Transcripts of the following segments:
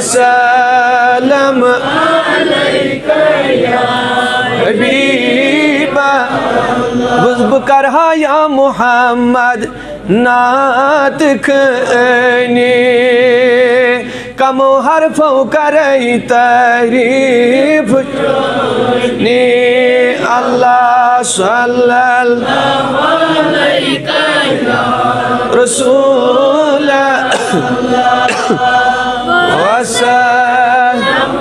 वसल्लम हबीबा बुज़्ब करहा या मोहम्मद नात खनी कमो हरफो करई तारीफ नी अल्लाह सल्लल्लाहु अलैहि रसूल वसल्लम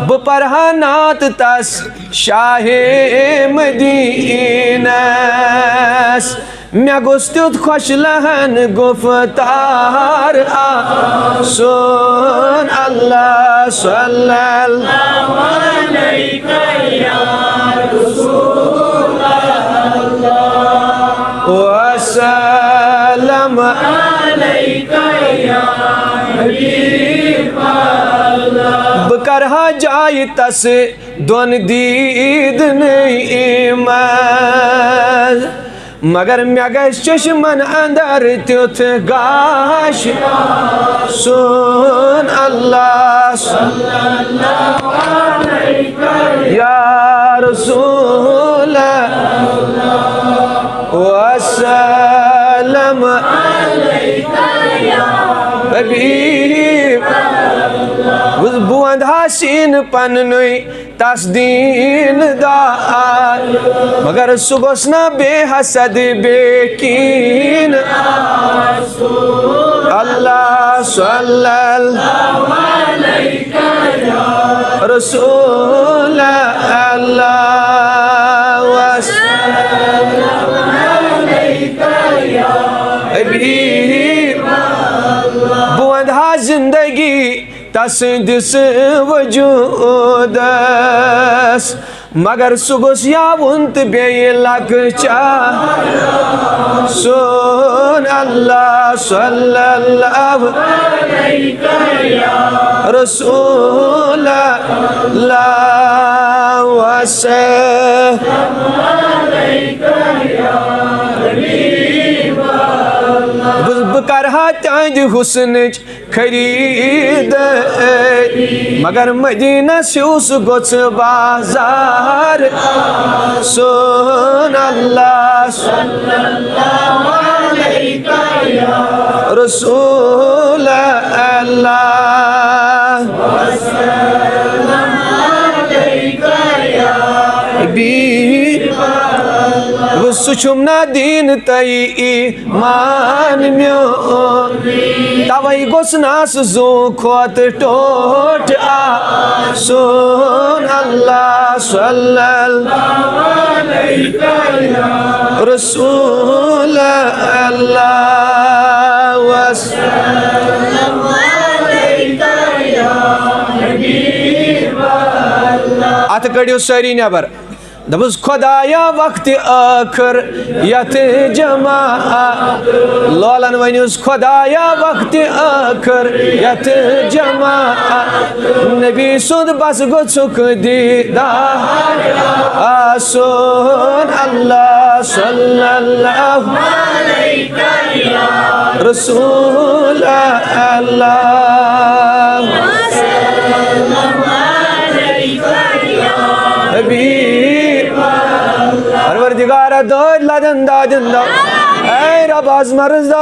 बपरहा नात तस शाहे मदीनस मे गोस तुत खुश लहन गुफ्तार सुन अल्लाह सल्लल्लाहु अलैहि वसल्लम बकरहा जाय तस दोन दीद नईमत मगर मे गस चश्मन अंदर तुथ गाश सुन अल्लाह सल्लल्लाहु अलैहि या रसूल वसल्लम हबीब बुंद हसीन पन्नुई तस्दीन दार मगर सुगोसना बेहसद बेकीन अल्लाह सल्लल्लाहु अलैहि रसूल अल्लाह वसल्लम हबीब बुंदा जिंदगी तस दिस वजूदस मगर सुगुस यावुंत बे लकचा सुन अल्लाह सल्लल्लाहु अलैहि रसूल अल्लाह वसल्लम करहा तंद हुस्न खरीद मगर मदीना सूस गोस बाजार सुन अल्लाह सल्लल्लाहु अलैहि रसूल अल्लाह वसल्लम सुना दीन तई ईमान म्यो तवई गोसनास जो खोत टोट आ सुन अल्लाह सल्लल्लाहु अलैहि रसूल अल्लाह वसल्लम अत कड़ियो सारी नबर दबुस खुदाया वक्त आखिर यत जमा लोलन वनुस खुदाया वक्त आखिर यत जमा नबी सुद बस गुसुक दीदार सुन अल्लाह सल्लल्लाहु अलैहि रसूल अल्लाह हबीब परवरदिगार दो लदन दादन दा ऐ रब आज मर्ज़